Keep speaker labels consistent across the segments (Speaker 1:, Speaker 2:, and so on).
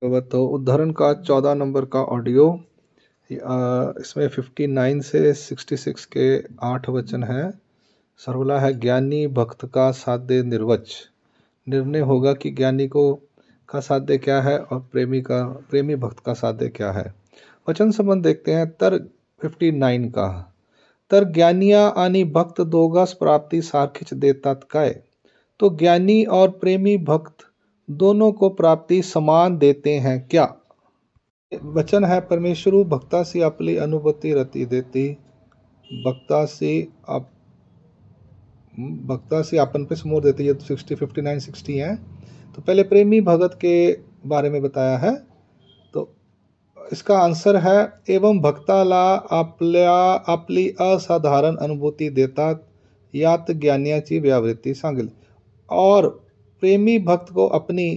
Speaker 1: तो उदाहरण का 14 नंबर का ऑडियो, इसमें 59 से 66 के 8 वचन है। सरवला है, ज्ञानी भक्त का साध्य निर्वच। निर्णय होगा कि ज्ञानी का साध्य क्या है और प्रेमी भक्त का साध्य क्या है। वचन संबंध देखते हैं। तर 59 का तर ज्ञानिया आणि भक्त दोगास प्राप्ति सारखीच देतात काय। तो ज्ञानी और प्रेमी भक्त दोनों को प्राप्ति समान देते हैं क्या। वचन है, परमेश्वरू भक्तासी आपली अनुभूती रती देती। भक्तासी आपन पे समोर देती। ये 59 60 है। तो पहले प्रेमी भगत के बारे में बताया है। तो इसका आंसर है, एवं भक्ताला आपली असाधारण अनुभूती देतात यात ज्ञानियाची व्यावृत्ती सांगेल। और प्रेमी भक्त को अपनी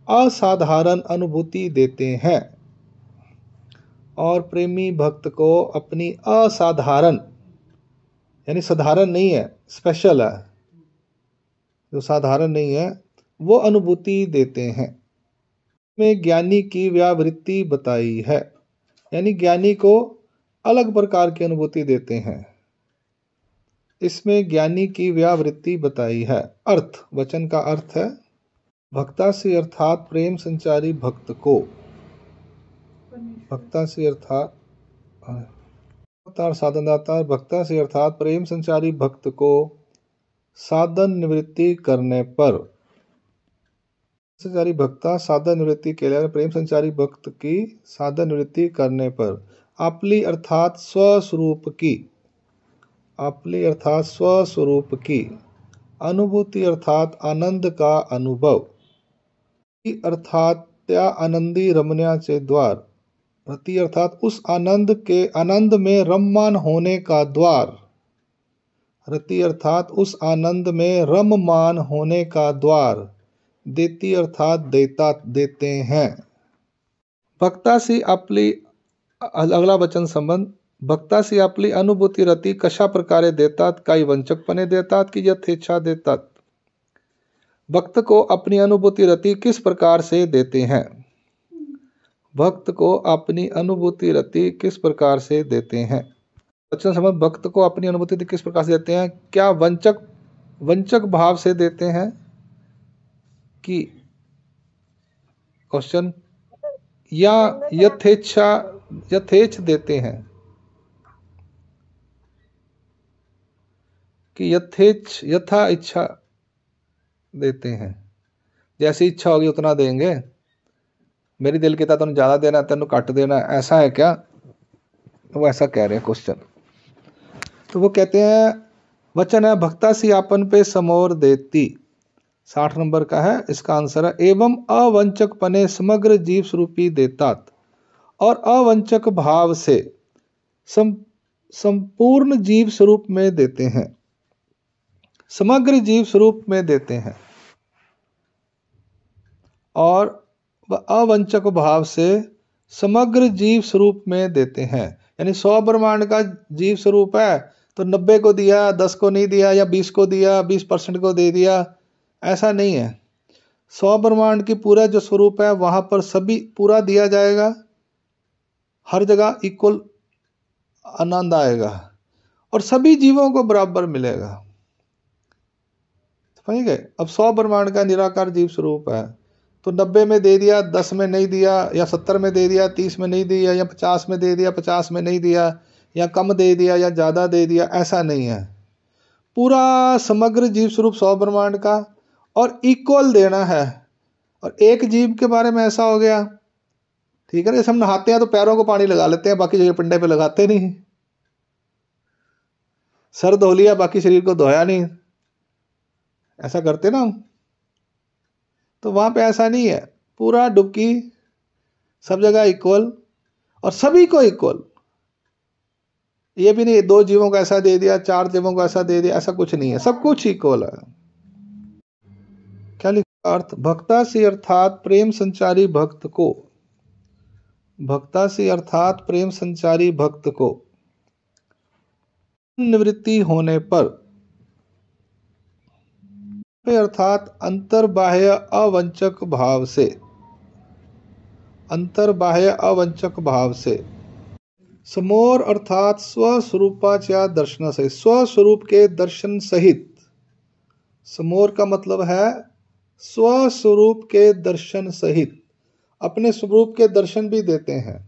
Speaker 1: असाधारण अनुभूति देते हैं। और प्रेमी भक्त को अपनी असाधारण, यानी साधारण नहीं है, स्पेशल है, जो साधारण नहीं है वो अनुभूति देते हैं। में ज्ञानी की व्यावृत्ति बताई है, यानी ज्ञानी को अलग प्रकार की अनुभूति देते हैं। इसमें ज्ञानी की व्यावृत्ति बताई है। अर्थ, वचन का अर्थ है, भक्तासी अर्थात प्रेम संचारी भक्त को, भक्तासी अर्थात साधनदाता, भक्तासी अर्थात प्रेम संचारी भक्त को साधन निवृत्ति करने पर, संचारी भक्ता साधन निवृत्ति केल्यावर प्रेम संचारी भक्त की साधन निवृत्ति करने पर आपली अर्थात स्वस्वरूप की, आपली अर्थात स्वस्वरूप की अनुभूति अर्थात आनंद का अनुभव, अर्थात त्या आनंदी रमण्याचे द्वार, रति अर्थात उस आनंद में रममान होने का द्वार, रति अर्थात उस आनंद में रममान होने का द्वार, देती अर्थात देते हैं। भक्तासी आपली, अगला वचन संबंध, भक्तासी आपली अनुभूती रती कशा प्रकारे देतात, काही वंचकपणे देतात की यथेच्छा देतात। भक्त को अपनी अनुभूति रति किस प्रकार से देते हैं। भक्त को अपनी अनुभूति रति किस प्रकार से देते हैं। वचन संबंध, भक्त को अपनी अनुभूति किस प्रकार से देते हैं, क्या वंचक भाव से देते हैं कि, क्वेश्चन, या यथेच्छ देते हैं कि यथा इच्छा देते हैं। जैसी इच्छा होगी उतना देंगे, मेरी दिल की था तुम ज्यादा देना तेन घट देना, ऐसा है क्या। वो ऐसा कह रहे हैं क्वेश्चन। तो वो कहते हैं, वचन है, भक्तासी आपन पे समोर देती, 60 नंबर का है। इसका आंसर है, एवं अवंचक पने समग्र जीव स्वरूपी देतात, और अवंचक भाव से संपूर्ण जीव स्वरूप में देते हैं, समग्र जीव स्वरूप में देते हैं। और अवंचक भाव से समग्र जीव स्वरूप में देते हैं, यानी 100 ब्रह्मांड का जीव स्वरूप है तो 90 को दिया, 10 को नहीं दिया, या 20 को दिया, 20% को दे दिया, ऐसा नहीं है। 100 ब्रह्मांड की पूरा जो स्वरूप है वहां पर सभी पूरा दिया जाएगा, हर जगह इक्वल आनंद आएगा और सभी जीवों को बराबर मिलेगा। समझ गए। अब 100 ब्रह्मांड का निराकार जीव स्वरूप है तो 90 में दे दिया, 10 में नहीं दिया, या 70 में दे दिया, 30 में नहीं दिया, या 50 में दे दिया, 50 में नहीं दिया, या कम दे दिया या ज़्यादा दे दिया, ऐसा नहीं है। पूरा समग्र जीव स्वरूप 100 ब्रह्मांड का और इक्वल देना है। और एक जीव के बारे में ऐसा हो गया, ठीक है ना, जैसे हम नहाते हैं तो पैरों को पानी लगा लेते हैं, बाकी जगह पिंडे पे लगाते नहीं। सर धो लिया, बाकी शरीर को धोया नहीं, ऐसा करते ना हम। तो वहां पे ऐसा नहीं है, पूरा डुबकी, सब जगह इक्वल और सभी को इक्वल। ये भी नहीं 2 जीवों को ऐसा दे दिया, 4 जीवों को ऐसा दे दिया, ऐसा कुछ नहीं है, सब कुछ इक्वल है। क्या लिखा अर्थ, भक्तासी अर्थात प्रेम संचारी भक्त को, भक्तासी अर्थात प्रेम संचारी भक्त को निवृत्ति होने पर, अर्थात अंतर्बाह्य अवंचक भाव से, अंतर्बाह्य अवंचक भाव से। समोर अर्थात स्वस्वरूपाच्या दर्शन से, स्वस्वरूप के दर्शन सहित। समोर का मतलब है स्वस्वरूप के दर्शन सहित, अपने स्वरूप के दर्शन भी देते हैं,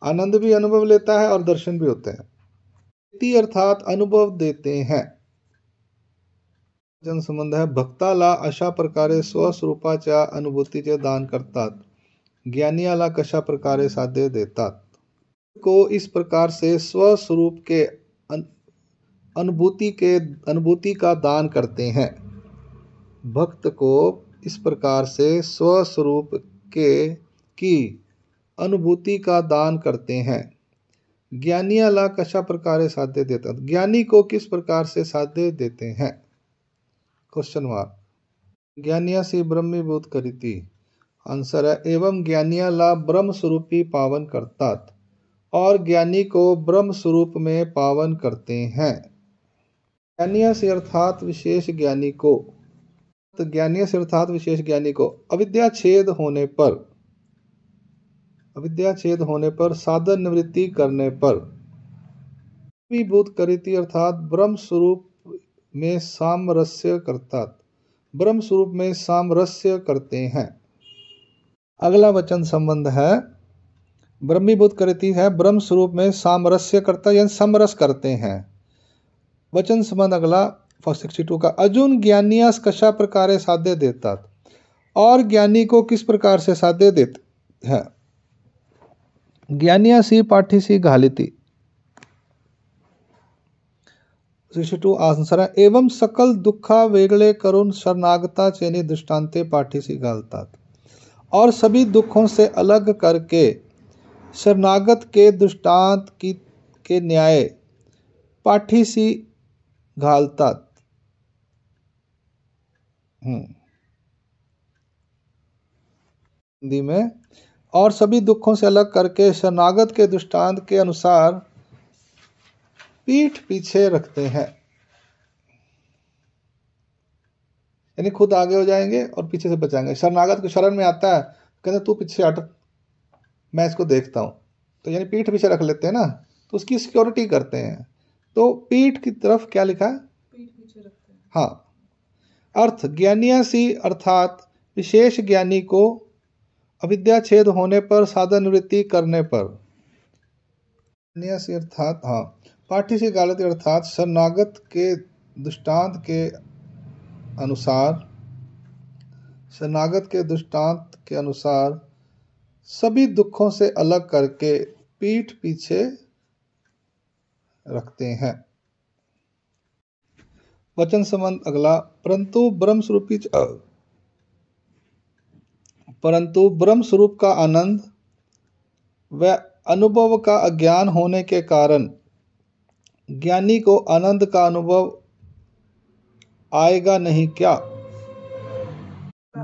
Speaker 1: आनंद भी अनुभव लेता है और दर्शन भी होते हैं। अर्थात अनुभव देते हैं। जन संबंध है भक्ताला अशा प्रकारे स्वस्वरूपाच्या अनुभूतीचे दान करतात, ज्ञानियाला कशा प्रकारे साध्य देतात। को इस प्रकार से स्वस्वरूप के अनुभूति का दान करते हैं। भक्त को इस प्रकार से स्वस्वरूप की अनुभूति का दान करते हैं। ज्ञानियाला कशा प्रकारे साध्य देतात, ज्ञानी को किस प्रकार से साध्य देते हैं। Question mark. ज्ञानियासी ब्रह्मीभूत करीती। आंसर है एवं ज्ञानियाला ब्रह्म स्वरूपी पावन करतात, और ज्ञानी को ब्रह्म स्वरूप में पावन करते हैं। ज्ञानिया से अर्थात विशेष ज्ञानी को, तो ज्ञानिया से अर्थात विशेष ज्ञानी को अविद्या छेद होने पर साधन निवृत्ति करने पर विभूत करीति अर्थात ब्रह्म स्वरूप में सामरस्य करतात, ब्रह्म स्वरूप में सामरस्य करते हैं। अगला वचन संबंध है ब्रह्मीभूत करीति है, ब्रह्म स्वरूप में सामरस्य करता यानी समरस करते हैं। वचन संबंध अगला 62 का अर्जुन ज्ञानियास कशा प्रकारे साध्य देतात, और ज्ञानी को किस प्रकार से साध्य देते हैं। ज्ञानियासी पाठीसी घालिती। 62 आंसर है एवं सकल दुखा वेगळे करून शरणागता चेनी दृष्टांते पाठीसी घालतात, और सभी दुखों से अलग करके शरणागत के दृष्टांत के न्याय पाठीसी घालतात। हिंदी में और सभी दुखों से अलग करके शरणागत के दृष्टांत के अनुसार पीठ पीछे रखते हैं, यानी खुद आगे हो जाएंगे और पीछे से बचाएंगे। शरणागत को शरण में आता है, कहते तू पीछे हट, मैं इसको देखता हूं, तो यानी पीठ पीछे रख लेते हैं ना, तो उसकी सिक्योरिटी करते हैं। तो पीठ की तरफ क्या लिखा है, पीठ पीछे रखते हैं। हाँ, अर्थ ज्ञानियासी अर्थात विशेष ज्ञानी को अविद्या छेद होने पर साधन निवृत्ति करने पर। ज्ञानियासी अर्थात हाँ, पाठीसी गालती अर्थात शरणागत के दृष्टांत के अनुसार सभी दुखों से अलग करके पीठ पीछे रखते हैं। वचन संबंध अगला परंतु ब्रह्म स्वरूप का आनंद व अनुभव का अज्ञान होने के कारण ज्ञानी को आनंद का अनुभव आएगा नहीं क्या।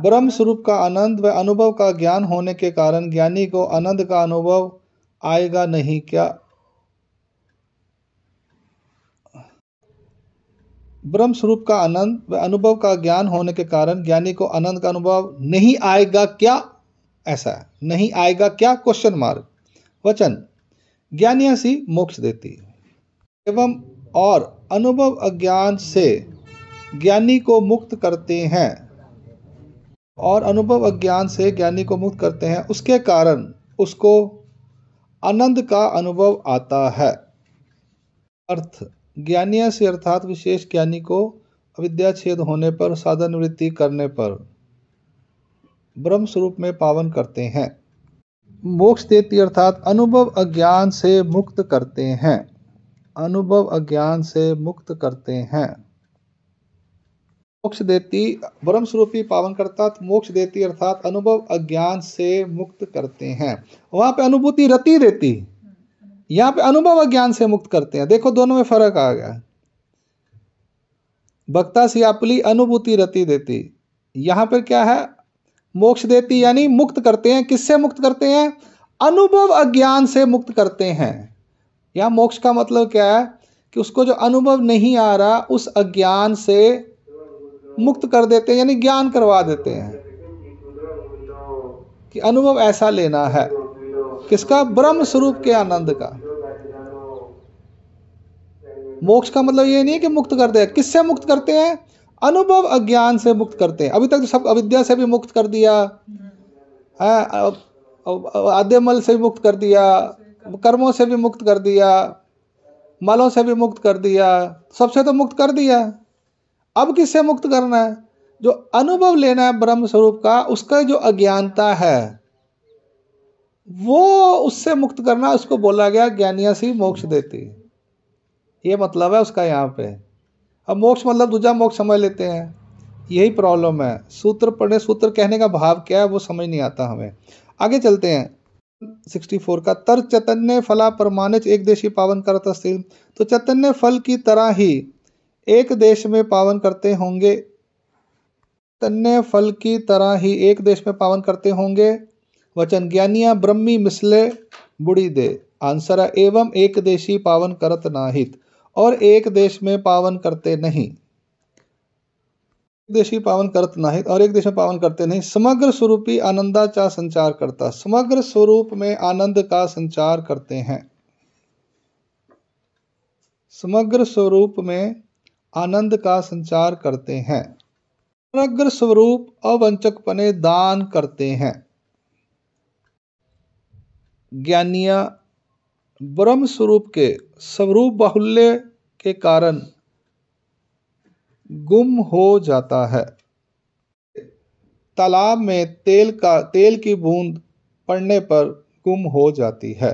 Speaker 1: ब्रह्म स्वरूप का आनंद व अनुभव का ज्ञान होने के कारण ज्ञानी को आनंद का अनुभव आएगा नहीं क्या। ब्रह्म स्वरूप का आनंद व अनुभव का ज्ञान होने के कारण ज्ञानी को आनंद का अनुभव नहीं आएगा क्या, ऐसा है, नहीं आएगा क्या क्वेश्चन मार्क। वचन ज्ञानियासी मोक्ष देती एवं और अनुभव अज्ञान से ज्ञानी को मुक्त करते हैं, और अनुभव अज्ञान से ज्ञानी को मुक्त करते हैं, उसके कारण उसको आनंद का अनुभव आता है। अर्थ ज्ञानिया से अर्थात विशेष ज्ञानी को अविद्या छेद होने पर साधन निवृत्ति करने पर ब्रह्म स्वरूप में पावन करते हैं। मोक्ष देती अर्थात अनुभव अज्ञान से मुक्त करते हैं, अनुभव अज्ञान से मुक्त करते हैं। मोक्ष देती ब्रह्म स्वरूपी पावन करता, मोक्ष देती अर्थात अनुभव अज्ञान से मुक्त करते हैं। वहां पे अनुभूति रति देती, यहां पे अनुभव अज्ञान से मुक्त करते हैं। देखो दोनों में फर्क आ गया। भक्ता सियापली अनुभूति रति देती, यहां पर क्या है, मोक्ष देती यानी मुक्त करते हैं। किससे मुक्त करते हैं, अनुभव अज्ञान से मुक्त करते हैं। यहां मोक्ष का मतलब क्या है कि उसको जो अनुभव नहीं आ रहा उस अज्ञान से मुक्त कर देते हैं, यानी ज्ञान करवा देते हैं। कि अनुभव ऐसा लेना है किसका? ब्रह्म स्वरूप के आनंद का। मोक्ष का मतलब ये नहीं है कि मुक्त करते हैं। किससे मुक्त करते हैं? अनुभव अज्ञान से मुक्त करते हैं। अभी तक तो सब अविद्या से भी मुक्त कर दिया है, आद्यमल से भी मुक्त कर दिया, कर्मों से भी मुक्त कर दिया, मलों से भी मुक्त कर दिया, सबसे तो मुक्त कर दिया। अब किससे मुक्त करना है? जो अनुभव लेना है ब्रह्म स्वरूप का, उसका जो अज्ञानता है वो उससे मुक्त करना, उसको बोला गया ज्ञानियासी मोक्ष देती। ये मतलब है उसका यहाँ पे। अब मोक्ष मतलब दूसरा मोक्ष समझ लेते हैं, यही प्रॉब्लम है। सूत्र पढ़े, सूत्र कहने का भाव क्या है वो समझ नहीं आता हमें। आगे चलते हैं। 64 का तर चैतन्य फला प्रमाणित एक देशी पावन करत अस्थिर। तो चैतन्य फल की तरह ही एक देश में पावन करते होंगे, चैतन्य फल की तरह ही एक देश में पावन करते होंगे। वचन ज्ञानिया ब्रह्मी मिसले बुड़ी दे। आंसर है एवं एक देशी पावन करत नाहित, और एक देश में पावन करते नहीं। देशी पावन करत नाहित और एक देश में पावन करते नहीं। समग्र स्वरूपी आनंदाचा संचार करता। समग्र स्वरूप में आनंद का संचार करते हैं। समग्र स्वरूप में आनंद का संचार करते हैं। समग्र स्वरूप अवंचकपने दान करते हैं। ज्ञानिया ब्रह्म स्वरूप के स्वरूप बाहुल्य के कारण गुम हो जाता है। तालाब में तेल की बूंद पड़ने पर गुम हो जाती है।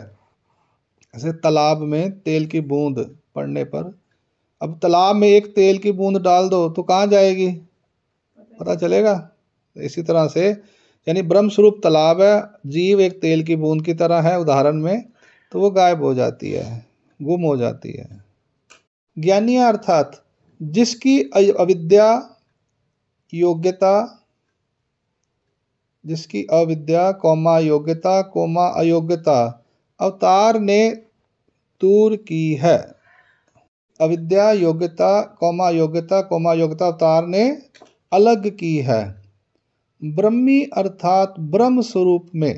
Speaker 1: ऐसे तालाब में तेल की बूंद पड़ने पर, अब तालाब में एक तेल की बूंद डाल दो तो कहाँ जाएगी? पता चलेगा? इसी तरह से यानी ब्रह्म स्वरूप तालाब है, जीव एक तेल की बूंद की तरह है उदाहरण में, तो वो गायब हो जाती है, गुम हो जाती है। ज्ञानी अर्थात जिसकी अविद्या योग्यता, जिसकी अविद्या कौमा योग्यता कौमा अयोग्यता अवतार ने दूर की है। अविद्या योग्यता कौमा योग्यता कौमा योग्यता अवतार ने अलग की है। ब्रह्मी अर्थात ब्रह्म स्वरूप में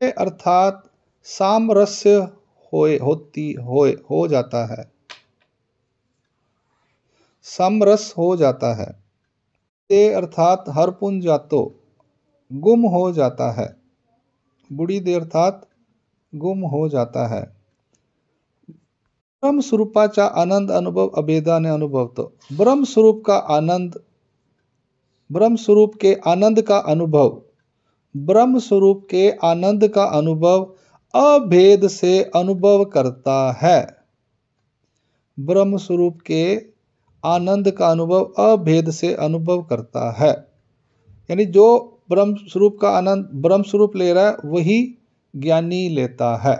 Speaker 1: अर्थात सामरस्य हो जाता है, समरस हो जाता है। ते अर्थात हर पुन जातो गुम हो जाता है। बुढ़ी दे अर्थात गुम हो जाता है। ब्रह्म स्वरूपाचा आनंद अनुभव अभेदाने अनुभवतो। ब्रह्म स्वरूप का आनंद, ब्रह्म स्वरूप के आनंद का अनुभव, ब्रह्म स्वरूप के आनंद का अनुभव अभेद से अनुभव करता है। ब्रह्म स्वरूप के आनंद का अनुभव अभेद से अनुभव करता है। यानी जो ब्रह्म स्वरूप का आनंद ब्रह्म स्वरूप ले रहा है वही ज्ञानी लेता है।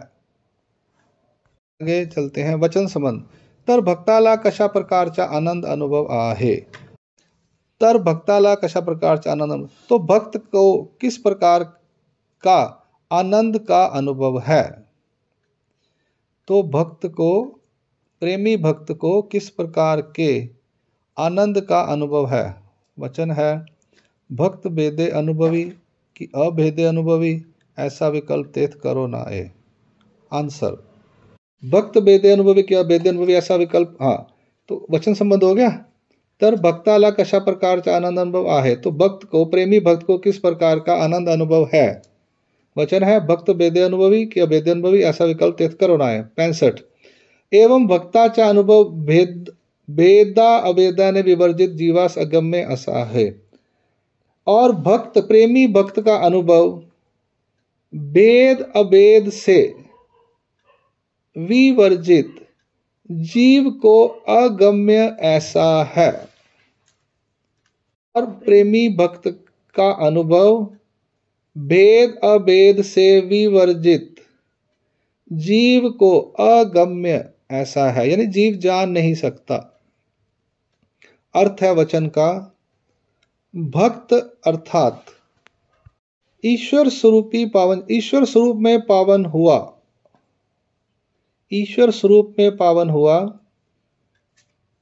Speaker 1: आगे चलते हैं। वचन संबंध। तर भक्ताला कशा प्रकारचा आनंद अनुभव आहे। तर भक्ताला कशा प्रकारचा आनंद, तो भक्त को किस प्रकार का आनंद का अनुभव है। तो भक्त को, प्रेमी भक्त को किस प्रकार के आनंद का अनुभव है। वचन है भक्त भेदे अनुभवी कि अभेदे अनुभवी, ऐसा विकल्प तेथ करो ना ए। आंसर भक्त भेदे अनुभवी कि अभेदे अनुभवी, ऐसा विकल्प, हाँ तो वचन संबंध हो गया। तर भक्ताला कशा प्रकारचा आनंद अनुभव आहे, तो भक्त को, प्रेमी भक्त को किस प्रकार का आनंद अनुभव है। वचन है भक्त भेदे अनुभवी कि अभेदे अनुभवी, ऐसा विकल्प तेथ करो ना है। 65 एवं भक्ताचा अनुभव भेदा अभेदा ने विवर्जित जीवास अगम्य असा है। और भक्त, प्रेमी भक्त का अनुभव भेद अभेद से विवर्जित जीव को अगम्य ऐसा है। और प्रेमी भक्त का अनुभव भेद अभेद से विवर्जित जीव को अगम्य ऐसा है, यानी जीव जान नहीं सकता। अर्थ है वचन का, भक्त अर्थात ईश्वर स्वरूपी पावन, ईश्वर स्वरूप में पावन हुआ, ईश्वर स्वरूप में पावन हुआ,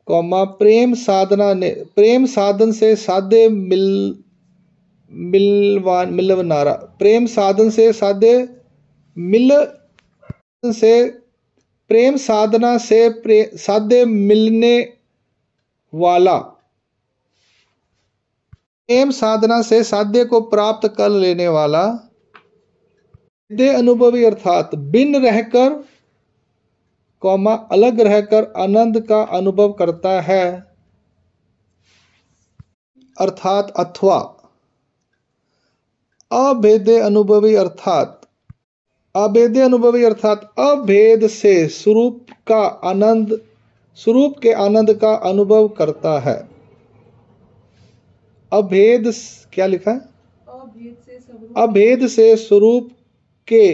Speaker 1: कौमा प्रेम साधना ने, प्रेम साधन से साध्य मिलवनारा। प्रेम साधन से साध्य प्रेम साधना से साध्य मिलने वाला। प्रेम साधना से साध्य को प्राप्त कर लेने वाला। दे अनुभवी अर्थात बिन रहकर कौमा अलग रहकर आनंद का अनुभव करता है, अर्थात अथवा। अभेदे अनुभवी अर्थात अभेदे अनुभवी अर्थात अभेद से स्वरूप के आनंद का अनुभव करता है। अभेद क्या लिखा है? अभेद से स्वरूप के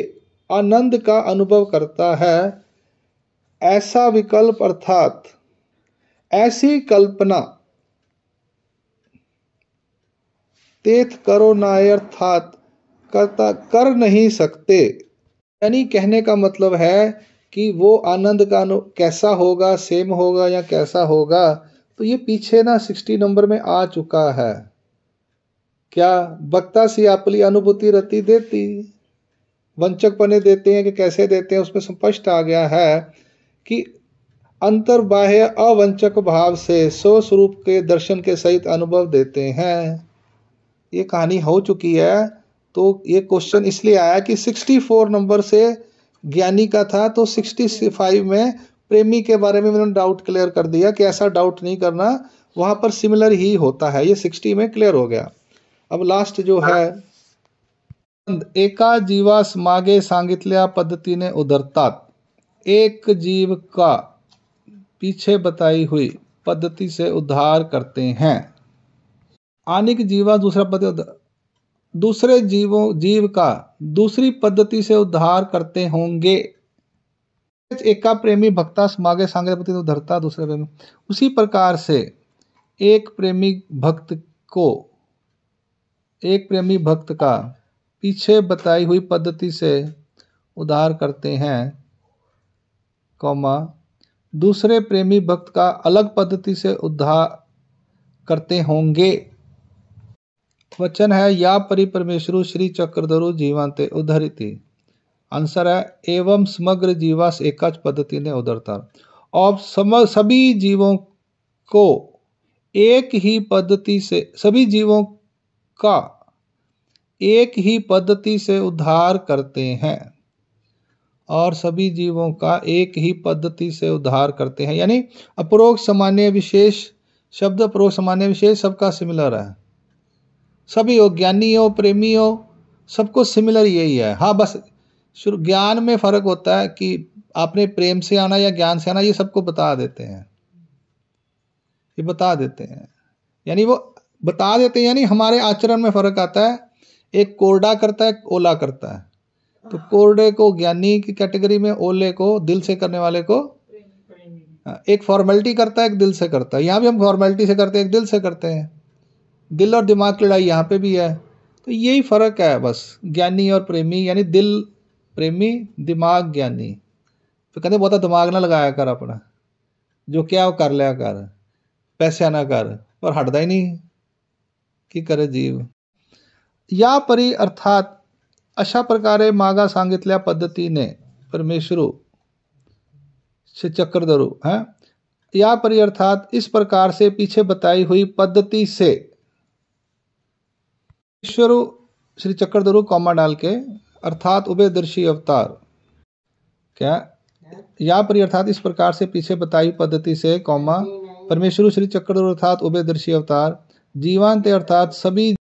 Speaker 1: आनंद का अनुभव करता है। ऐसा विकल्प अर्थात ऐसी कल्पना। तेथ करो नाय अर्थात कर नहीं सकते। यानी कहने का मतलब है कि वो आनंद का कैसा होगा, सेम होगा या कैसा होगा, तो ये पीछे ना 60 नंबर में आ चुका है। क्या वक्ता सी आपली अनुभूति रति देती, वंचक पने देते हैं कि कैसे देते हैं, उसमें स्पष्ट आ गया है कि अंतर्बाह्य अवंचक भाव से स्वस्वरूप के दर्शन के सहित अनुभव देते हैं। ये कहानी हो चुकी है, तो ये क्वेश्चन इसलिए आया कि 64 नंबर से ज्ञानी का था, तो 65 में प्रेमी के बारे में मैंने डाउट क्लियर कर दिया कि ऐसा डाउट नहीं करना, वहां पर सिमिलर ही होता है। ये 60 में क्लियर हो गया। अब लास्ट जो है, एका जीवास मागे सांगितल्या पद्धतीने उदरतात। एक जीव का पीछे बताई हुई पद्धति से उद्धार करते हैं। अनेक जीवा दूसरे जीव का दूसरी पद्धति से उद्धार करते होंगे। एका प्रेमी भक्ता मागे सांगे पद्धति उद्धरता दूसरे प्रेमी। उसी प्रकार से एक प्रेमी भक्त का पीछे बताई हुई पद्धति से उद्धार करते हैं, कौमा दूसरे प्रेमी भक्त का अलग पद्धति से उद्धार करते होंगे। वचन है या परि परमेश्वरु श्री चक्रधरु जीवांते उद्धरिति। आंसर है एवं समग्र जीवास एकाच पद्धति ने उद्धरता। और सभी जीवों को एक ही पद्धति से, सभी जीवों का एक ही पद्धति से उद्धार करते हैं, और सभी जीवों का एक ही पद्धति से उद्धार करते हैं। यानी अपरोक्ष सामान्य विशेष शब्द, अपरोक्ष सामान्य विशेष सबका सिमिलर है। सभी हो, ज्ञानी हो, प्रेमी हो, सबको सिमिलर यही है। हाँ, बस ज्ञान में फर्क होता है कि आपने प्रेम से आना या ज्ञान से आना, ये सबको बता देते हैं, ये बता देते हैं। यानी वो बता देते हैं, यानी हमारे आचरण में फर्क आता है। एक कोरडा करता है, एक ओला करता है, तो कोरडे को ज्ञानी की कैटेगरी में, ओले को दिल से करने वाले को, एक फॉर्मेलिटी करता है, एक दिल से करता है। यहाँ भी हम फॉर्मेलिटी से करते हैं, एक दिल से करते हैं। दिल और दिमाग की लड़ाई यहाँ पे भी है, तो यही फर्क है बस, ज्ञानी और प्रेमी। यानी दिल प्रेमी, दिमाग ज्ञानी। तो कहते बहुत दिमाग ना लगाया कर अपना, जो क्या वो कर लिया कर, पैसे ना कर, पर हटदा ही नहीं कि करे जीव। या परी अर्थात अशा प्रकारे मागा सांगितल्या पद्धतीने परमेश्वरू से चक्रधरु है। या परी अर्थात इस प्रकार से पीछे बताई हुई पद्धति से ईश्वरु श्री चक्रधरु कौमा डाल के, अर्थात उभयदर्शी अवतार। क्या या परी अर्थात इस प्रकार से पीछे बताई पद्धति से कौमा परमेश्वरु श्री चक्रधरु अर्थात उभयदर्शी अवतार। जीवांत अर्थात सभी